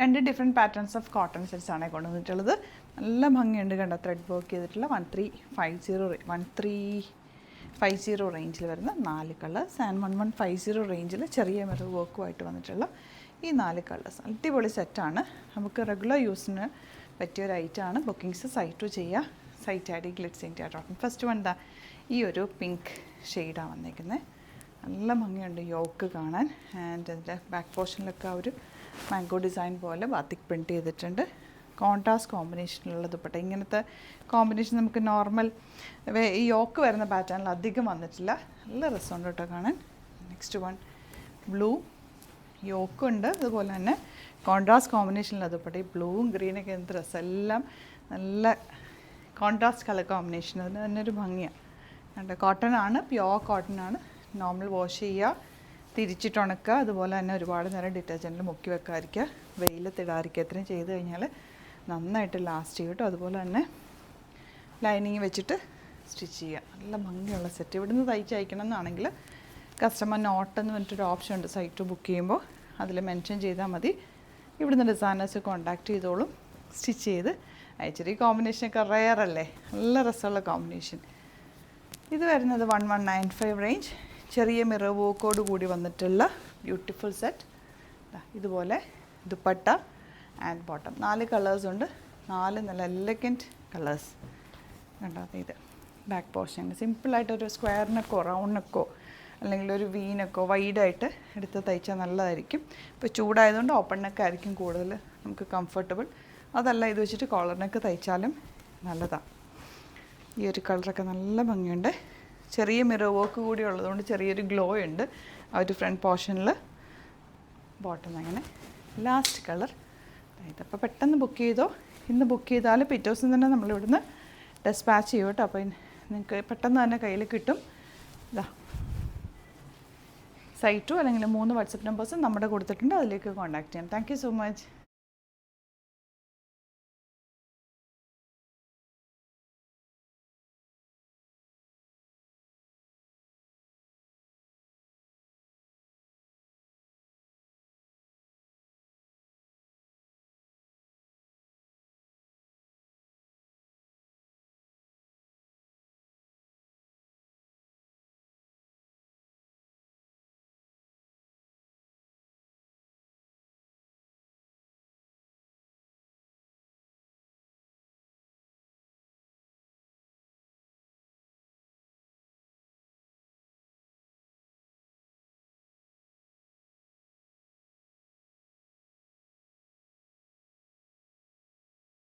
2 different patterns of cotton sets ആണ് കൊണ്ടുവന്നിട്ടുള്ളത്. നല്ല ഭംഗിയുണ്ട് കണ്ടോ, ത്രെഡ് വർക്ക് ചെയ്തിട്ടുള്ള 1350 റേഞ്ചിൽ വരുന്ന 4 കളേഴ്സ് ആൻഡ് 1150 റേഞ്ചിൽ ചെറിയ മിറർ വർക്കുമായിട്ട് വന്നിട്ടുള്ള ഈ 4 കളേഴ്സ്. അടിപൊളി സെറ്റാണ്, നമുക്ക് റെഗുലർ യൂസിന് പറ്റിയൊരു ഐറ്റമാണ്. ബുക്കിംഗ്സ് സൈറ്റ് ചെയ്യുക, site I D glitzindia.com. First one ദാ ഈ ഒരു പിങ്ക് ഷെയ്ഡാണ് വന്നിരിക്കുന്നത്. നല്ല ഭംഗിയുണ്ട് യോക്ക് കാണാൻ. ആൻഡ് അതിൻ്റെ ബാക്ക് പോർഷനിലൊക്കെ ആ ഒരു മാംഗോ ഡിസൈൻ പോലെ ബാത്തിക് പ്രിൻറ്റ് ചെയ്തിട്ടുണ്ട്. കോൺട്രാസ്റ്റ് കോമ്പിനേഷനിലുള്ള ദുപ്പട്ട. ഇങ്ങനത്തെ കോമ്പിനേഷൻ നമുക്ക് നോർമൽ ഈ യോക്ക് വരുന്ന പാറ്റേണിൽ അധികം വന്നിട്ടില്ല. നല്ല രസമുണ്ട് കേട്ടോ കാണാൻ. നെക്സ്റ്റ് വൺ ബ്ലൂ യോക്കുണ്ട്, അതുപോലെ തന്നെ കോൺട്രാസ്റ്റ് കോമ്പിനേഷനിലുള്ള ദുപ്പട്ട. ഈ ബ്ലൂവും ഗ്രീനൊക്കെ എന്ത് രസം, എല്ലാം നല്ല കോൺട്രാസ്റ്റ് കളർ കോമ്പിനേഷൻ. അതിന് തന്നെ ഒരു ഭംഗിയാണ് കണ്ടോ. കോട്ടൺ ആണ്, പ്യുവർ കോട്ടൺ ആണ്. നോർമൽ വാഷ് ചെയ്യുക, തിരിച്ചിട്ട് ഉണക്കുക, അതുപോലെ തന്നെ ഒരുപാട് നേരം ഡിറ്റർജൻറ്റിൽ മുക്കി വെക്കാതിരിക്കുക, വെയിലത്തിടാതിരിക്കുക. ഇത്രയും ചെയ്ത് കഴിഞ്ഞാൽ നന്നായിട്ട് ലാസ്റ്റ് ചെയ്യും കേട്ടോ. അതുപോലെ തന്നെ ലൈനിങ് വെച്ചിട്ട് സ്റ്റിച്ച് ചെയ്യുക. നല്ല ഭംഗിയുള്ള സെറ്റ്. ഇവിടുന്ന് തയ്ച്ച് അയക്കണം എന്നാണെങ്കിൽ കസ്റ്റമർ നോട്ടെന്ന് പറഞ്ഞിട്ടൊരു ഓപ്ഷൻ ഉണ്ട് സൈറ്റ് ബുക്ക് ചെയ്യുമ്പോൾ, അതിൽ മെൻഷൻ ചെയ്താൽ മതി. ഇവിടുന്ന് ഡിസൈനേഴ്സ് കോൺടാക്റ്റ് ചെയ്തോളും, സ്റ്റിച്ച് ചെയ്ത് അയച്ചിട്ട്. ഈ കോമ്പിനേഷനൊക്കെ റെയർ അല്ലേ, നല്ല രസമുള്ള കോമ്പിനേഷൻ. ഇത് വരുന്നത് 1195 റേഞ്ച്, ചെറിയ മിറർ വർക്കോട് കൂടി വന്നിട്ടുള്ള ബ്യൂട്ടിഫുൾ സെറ്റ്. ഇതുപോലെ ദുപ്പട്ട ആൻഡ് ബോട്ടം. 4 കളേഴ്സ് ഉണ്ട്, 4 നല്ല എലഗൻറ്റ് കളേഴ്സ് കണ്ടോ. ഇത് ബാക്ക് പോർഷൻ സിമ്പിളായിട്ടൊരു സ്ക്വയർ നെക്കോ റൗണ്ട് നെക്കോ അല്ലെങ്കിൽ ഒരു വി നെക്കോ വൈഡായിട്ട് എടുത്ത് തയ്ച്ചാൽ നല്ലതായിരിക്കും. ഇപ്പോൾ ചൂടായതുകൊണ്ട് ഓപ്പൺ നെക്ക് ആയിരിക്കും കൂടുതൽ നമുക്ക് കംഫർട്ടബിൾ. അതല്ല ഇത് വെച്ചിട്ട് കോളർ നെക്ക് തയ്ച്ചാലും നല്ലതാണ്. ഈ ഒരു കളറൊക്കെ നല്ല ഭംഗിയുണ്ട്. ചെറിയ മിറർ വർക്ക് കൂടി ഉള്ളതുകൊണ്ട് ചെറിയൊരു ഗ്ലോ ഉണ്ട് ആ ഒരു ഫ്രണ്ട് പോർഷനിൽ. ബോട്ടം അങ്ങനെ ലാസ്റ്റ് കളർ ഇതപ്പോൾ പെട്ടെന്ന് ബുക്ക് ചെയ്തോ. ഇന്ന് ബുക്ക് ചെയ്താൽ പിറ്റേ ദിവസം തന്നെ നമ്മളിവിടുന്ന് ഡെസ്പാച്ച് ചെയ്യും കേട്ടോ. അപ്പോൾ നിങ്ങൾക്ക് പെട്ടെന്ന് തന്നെ കയ്യിൽ കിട്ടും. ഇതാ സൈറ്റും അല്ലെങ്കിൽ 3 വാട്സപ്പ് നമ്പേഴ്സും നമ്മുടെ കൊടുത്തിട്ടുണ്ട്, അതിലേക്ക് കോൺടാക്റ്റ് ചെയ്യാം. Thank you so much.